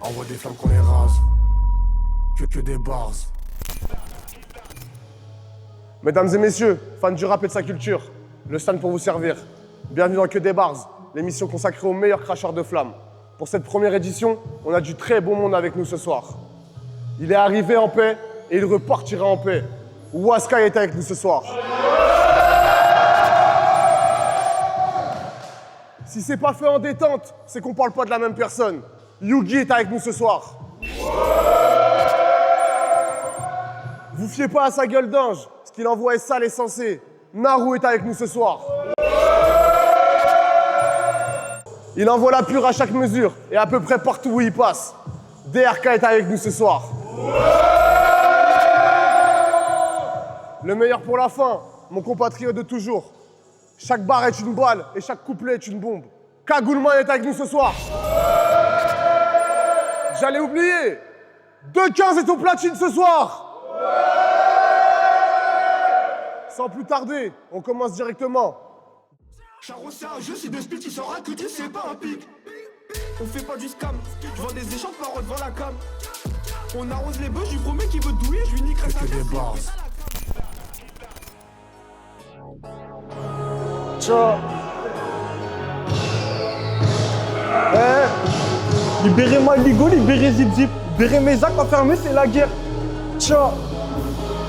Envoie des flammes qu'on les rase. Que des bars. Mesdames et messieurs, fans du rap et de sa culture, le stand pour vous servir. Bienvenue dans Que des bars, l'émission consacrée aux meilleurs cracheurs de flammes. Pour cette première édition, on a du très bon monde avec nous ce soir. Il est arrivé en paix et il repartira en paix. Waska est avec nous ce soir. Si c'est pas fait en détente, c'est qu'on parle pas de la même personne. Yugi est avec nous ce soir. Vous fiez pas à sa gueule d'ange, ce qu'il envoie est sale et sensé. Naru est avec nous ce soir. Il envoie la pure à chaque mesure et à peu près partout où il passe. DRK est avec nous ce soir. Le meilleur pour la fin, mon compatriote de toujours. Chaque barre est une balle et chaque couplet est une bombe. Kagoulman est avec nous ce soir. J'allais oublier. 2-15 est au platine ce soir. Sans plus tarder, on commence directement. Charo c'est un jeu, si de split il saura que c'est pas un pic. On fait pas du scam, je vends des échanges paroles devant la cam. On arrose les bœufs, je lui promets qu'il veut douiller, je lui niquerai sa Que des mère. bars. Ciao. Libérez Maligo, libérez Zip Zip. Libérez mes sacs enfermés, c'est la guerre. Ciao.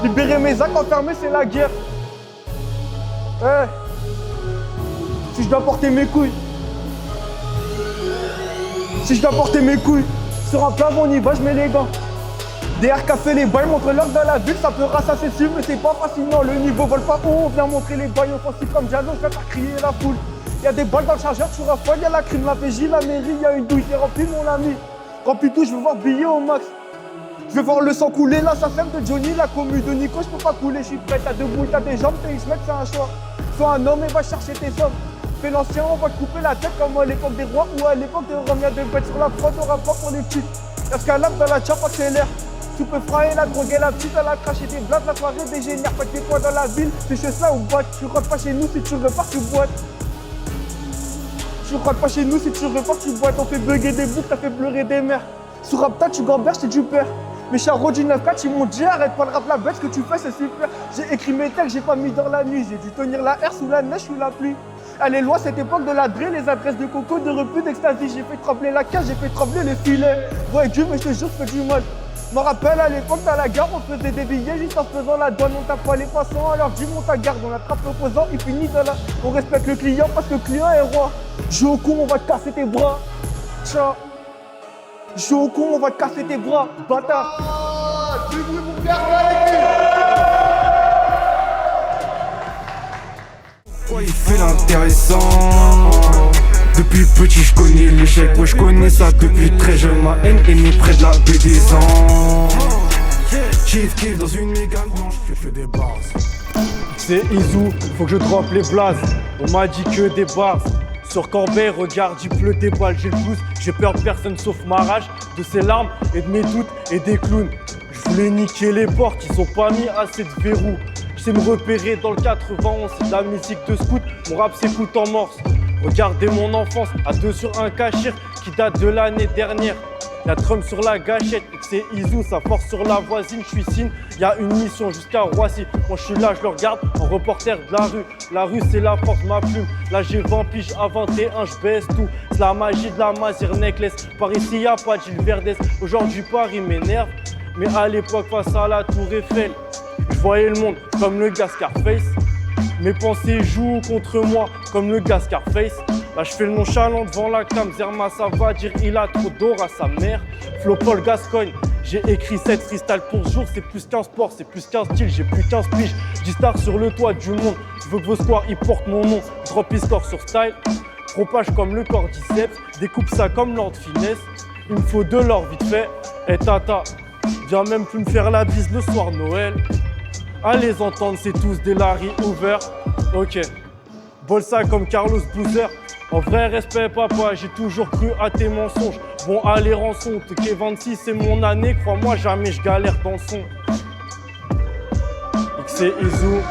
Libérez mes sacs enfermés, c'est la guerre. Si je dois porter mes couilles. Si je dois porter mes couilles. Sur un plat, on y va, je mets les gants. DRK fait les bails, montre-leur dans la ville, ça peut rassasser dessus, mais c'est pas fascinant. Le niveau vole pas haut, on vient montrer les bails offensifs comme Jano, je vais faire crier la foule. Y'a des balles dans le chargeur, tu raffales, y'a la crime, la PJ, la mairie, y'a une douille qui est remplie, mon ami. Remplis tout, je veux voir biller au max. Je veux voir le sang couler, là, ça ferme de Johnny, la commu de Nico, je peux pas couler, je suis prêt, t'as debout, t'as des jambes, t'es X-Mec, c'est un choix. Sois un homme et va chercher tes sommes. Fais l'ancien, on va te couper la tête comme à l'époque des rois ou à l'époque de Rome, y'a des bêtes sur la fraude, on rapport pour les petites. Escalade dans la chape, accélère. Tu peux frayer la drogue et la petite, elle a craché des blagues, la soirée dégénère, pas que toi dans la ville, c'est chez ça ou boîte, tu rentres pas chez nous si tu repars, tu boites. Tu rentres pas chez nous si tu repars, tu boites, on fait bugger des boucles, t'as fait pleurer des mères. Sur Rapta, tu gamberges, t'es du père. Mes charros du 9-4, ils m'ont dit arrête pas le rap, la bête, ce que tu fais c'est super. J'ai écrit mes textes, j'ai pas mis dans la nuit, j'ai dû tenir la R sous la neige, sous la pluie. Elle est loin cette époque de la dré, les adresses de coco, de repu, d'extasie, j'ai fait trembler la cage, j'ai fait trembler les filets. Ouais Dieu, mais je te jure, je fais du mal. Je me rappelle à l'époque dans la gare, on faisait des billets juste en faisant la douane, on tape pas les passants, alors dis monte ta garde, on attrape l'opposant, il finit de là. On respecte le client parce que le client est roi. Joue au con, on va te casser tes bras. Ciao. Joue au con, on va te casser tes bras, bâtard. Pourquoi il fait l'intéressant? Depuis petit je connais l'échec, ouais je connais ça depuis très jeune. Ma haine est née près de la baie des ans. Chief kill dans une mégane blanche. Que des bars. C'est Izu, faut que je drop les blazes. On m'a dit que des bars. Sur Corbeil, regarde, il pleut des balles, j'ai le pouce. J'ai peur de personne sauf ma rage, de ses larmes et de mes doutes et des clowns. Je voulais niquer les portes, ils ont pas mis assez de verrous. Je sais me repérer dans le 91, c'est de la musique de scout. Mon rap s'écoute en morse. Regardez mon enfance, à 2 sur un cachir qui date de l'année dernière. Y'a Trump sur la gâchette, c'est Izu, sa force sur la voisine, je suis signe. Y'a une mission jusqu'à Roissy. Moi je suis là, je le regarde en reporter de la rue. La rue c'est la force, ma plume. Là j'ai 20 piges à 21, je baisse tout. C'est la magie de la Mazir Necklace. Par ici y'a pas de Gilles Verdez. Aujourd'hui Paris m'énerve, mais à l'époque face à la tour Eiffel, je voyais le monde comme le gars Scarface. Mes pensées jouent contre moi comme le gars Scarface. Là je fais le nonchalant devant la cam. Zerma ça va dire il a trop d'or à sa mère. Flo Paul Gascogne, j'ai écrit 7 freestyle pour ce jour. C'est plus qu'un sport, c'est plus qu'un style. J'ai plus 15 piges, 10 stars sur le toit du monde. Je veux que vos squares ils portent mon nom. Drop his score sur style. Propage comme le cordyceps. Découpe ça comme Lord Finesse. Il me faut de l'or vite fait. Et tata, viens même plus me faire la bise le soir Noël. À les entendre, c'est tous des Larry Hoover. Ok. Bolsa comme Carlos Boozer. En vrai respect papa, j'ai toujours cru à tes mensonges. Bon allez rançon, K 26 c'est mon année. Crois-moi jamais je galère dans le son. XC Izu.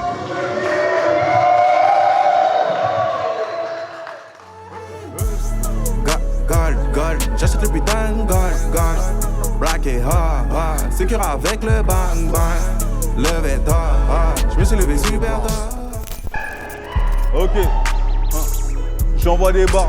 Gal, J'achète le putain de gang. Black et hard, sécure avec le bang bang. Levé tard, je me suis levé super tard. Ok, j'envoie des barres.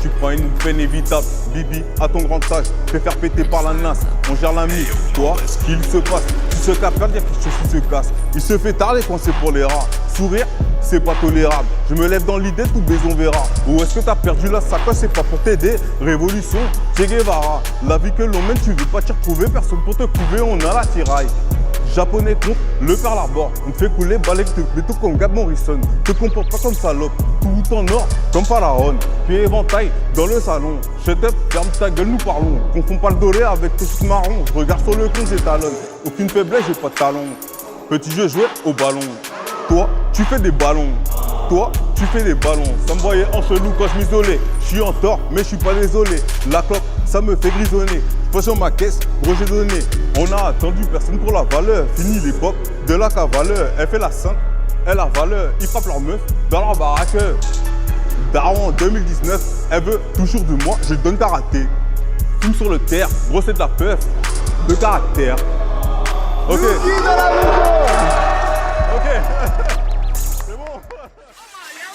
Tu prends une peine évitable, Bibi, à ton grand âge, fais faire péter par la nasse, on gère la mise, toi, qu'il se passe, tu se capes, dire quelque chose qui se casse, il se fait tarder quand c'est pour les rats, sourire, c'est pas tolérable, je me lève dans l'idée, tout baiser on verra, ou est-ce que t'as perdu la sacoche, c'est pas pour t'aider, révolution, Che Guevara, la vie que l'on mène, tu veux pas t'y retrouver, personne pour te couver, on a la tiraille. Japonais contre le Pearl Harbor. On te fait couler balai mais tout comme Gab Morrison. Te comporte pas comme salope, tout en or comme pharaon. Pieds éventail dans le salon. Shut up, ferme ta gueule, nous parlons. Confonds pas le doré avec tes chutes marrons. Je regarde sur le compte, j'ai talonne. Aucune faiblesse, j'ai pas de talon. Petit jeu joué au ballon. Toi, tu fais des ballons. Toi, tu fais des ballons. Ça me voyait en chelou quand je m'isolais. Je suis en tort, mais je suis pas désolé. La clope, ça me fait grisonner. Je passe sur ma caisse, gros j'ai donné. On a attendu personne pour la valeur. Fini l'époque de la cavaleur. Elle fait la sainte, elle a valeur. Ils frappent leur meuf dans leur baraque. Daron en 2019, elle veut toujours de moi, je donne karaté. Fume sur le terre, gros c'est de la peur, de caractère. Ok.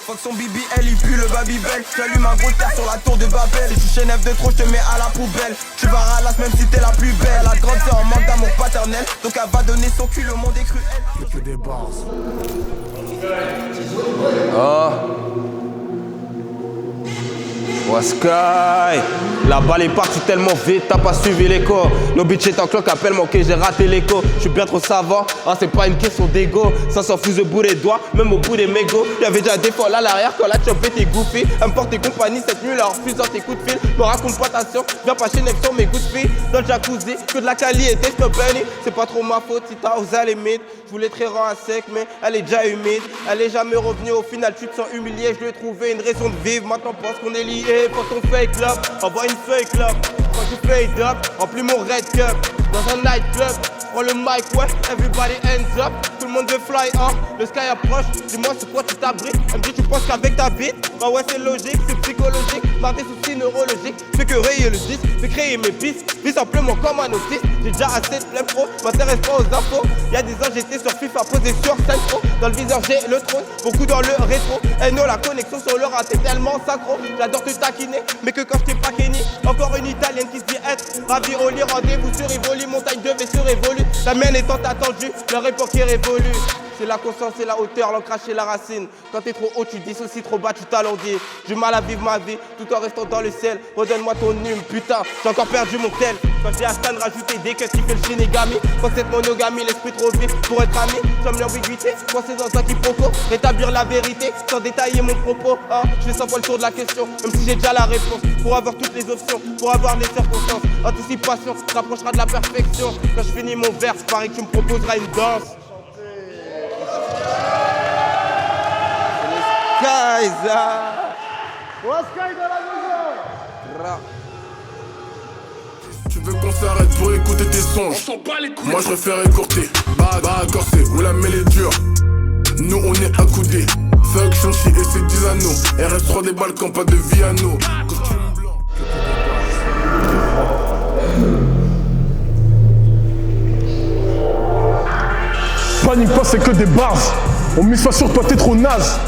Fuck son bibi, elle y pue le Babybel. J'allume un gros terre sur la tour de Babel. Je suis chez Neuf de trop, je te mets à la poubelle. Tu vas ralasse même si t'es la plus belle. La grande sœur en manque d'amour paternel, donc elle va donner son cul, le monde est cruel. Y'a que des bars. Oh Waskai, la balle est partie tellement vite, t'as pas suivi l'écho. No bitch est en cloque, appelle-moi, ok, j'ai raté l'écho. Je suis bien trop savant, hein, c'est pas une question d'ego. Ça s'en fout au bout des doigts, même au bout des mégots. Y'avait déjà des folles à l'arrière quand la chopée t'es goofy. Elle me porte tes compagnies cette nuit, leur refusant tes coups de fil. Me raconte pas ta science, viens pas chez Neptune, mes goûts de filles. Dans le jacuzzi, que de la quali et des bunny. C'est pas trop ma faute si t'as osé à limite. Je voulais très rang à sec, mais elle est déjà humide. Elle est jamais revenue, au final tu te sens humilié. Je lui ai trouvé une raison de vivre, maintenant pense qu'on est liés. Pour ton fake love, envoie une fake love. Quand je fade up, remplis mon red cup. Dans un nightclub, prends le mic, ouais, everybody hands up. Tout le monde veut fly, hein, le sky approche. Dis-moi sur quoi tu t'abrites. Elle me dit tu penses qu'avec ta bite. Bah ouais c'est logique, c'est psychologique. Par des soucis neurologiques, fais que rayer le disque, fais créer mes pistes. Vis simplement comme un autiste. J'ai déjà assez de plein pro, m'intéresse pas aux infos. Y'a des ans j'étais sur FIFA posé sur 5 pro. Dans le viseur j'ai le trône, beaucoup dans le rétro. NO la connexion sur le rat est tellement sacro. J'adore te taquiner, mais que quand je t'ai pas Kenny. Encore une italienne qui se dit être ravioli, rendez-vous sur Rivoli, montagne de vaisseau révolue. La mienne étant attendue, leur époque est révolue. C'est la conscience et la hauteur, l'ancrage et la racine. Quand t'es trop haut, tu dissocies, trop bas, tu t'alondis. J'ai mal à vivre ma vie, tout en restant dans le ciel. Redonne-moi ton hume, putain, j'ai encore perdu mon tel. Quand j'ai à Stan rajouter des cuts qui fait le shinigami. Quand cette monogamie, l'esprit trop vif pour être ami. J'aime l'ambiguïté, quand c'est dans un quiproquo. Rétablir la vérité, sans détailler mon propos. Hein, je fais 100 fois le tour de la question, même si j'ai déjà la réponse. Pour avoir toutes les options, pour avoir les circonstances. Anticipation, rapprochera de la perfection. Quand je finis mon verse, pareil que tu me proposeras une danse. Waskai dans la maison. Tu veux qu'on s'arrête pour écouter tes songes? On s'en bat les couilles. Moi je préfère écourter. Bah corsé, où la mêlée dure. Nous on est accoudés. Fuck Shang-Chi et ses 10 anneaux. RS3 des Balkans, pas de Viano. Costume blanc. Panique pas, c'est que des bars. On mise pas sur toi, t'es trop naze.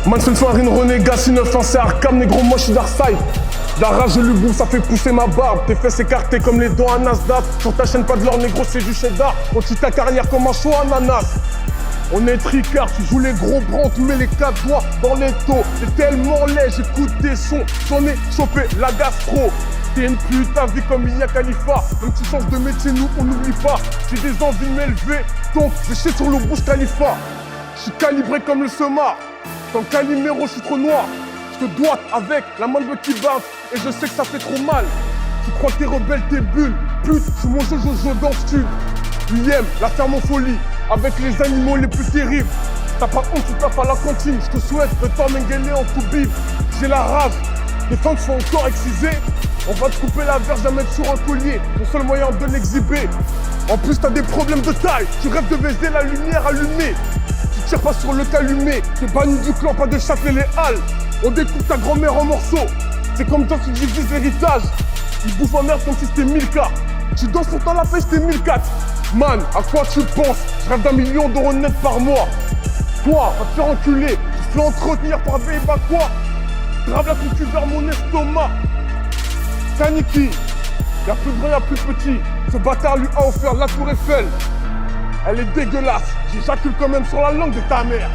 Manson Farine, renégat, 6-9 ans, c'est Arkham, négro, moi j'suis Darkseid. La rage et le bout, ça fait pousser ma barbe. Tes fesses écartées comme les dents à Nasdaq. Sur ta chaîne, pas de l'or, négro, c'est du cheddar. On tue ta carrière comme un chaud ananas. On est tricard, tu joues les gros bras, tu mets les 4 doigts dans les taux. T'es tellement laid, j'écoute tes sons. J'en ai chopé la gastro. T'es une pute, ta vie comme Mia Khalifa. Même si tu changes de métier, nous on n'oublie pas. J'ai des envies de m'élever, donc je chier sur le Burj Khalifa. Je suis calibré comme le Sema. Dans Calimero, je suis trop noir. Je te doite avec la main de qui bat. Et je sais que ça fait trop mal. Tu crois que t'es rebelle, t'es bulle. Pute, je suis mon Jojo dans ce tube. UM, la ferme en folie. Avec les animaux les plus terribles. T'as pas honte, tu taffes à la cantine. Je te souhaite de t'emmenguer en tout bib. J'ai la rage. Les fans sont encore excisés. On va te couper la verge à mettre sur un collier. Ton seul moyen de l'exhiber. En plus, t'as des problèmes de taille. Tu rêves de baiser la lumière allumée. Tu tires pas sur le calumet. T'es banni du clan, pas de châteler les halles. On découpe ta grand-mère en morceaux. C'est comme toi, tu divises l'héritage. Il bouffe ma merde comme si c'était 1000K. Tu danses pourtant la pêche, c'était 1004. Man, à quoi tu penses? Je rêve d'1 million d'euros net par mois. Toi, va te faire enculer. Tu te fais entretenir par Béba quoi? Grave la couture vers mon estomac. Taniki, y'a plus grand, y'a plus petit. Ce bâtard lui a offert la tour Eiffel. Elle est dégueulasse. J'éjacule quand même sur la langue de ta mère.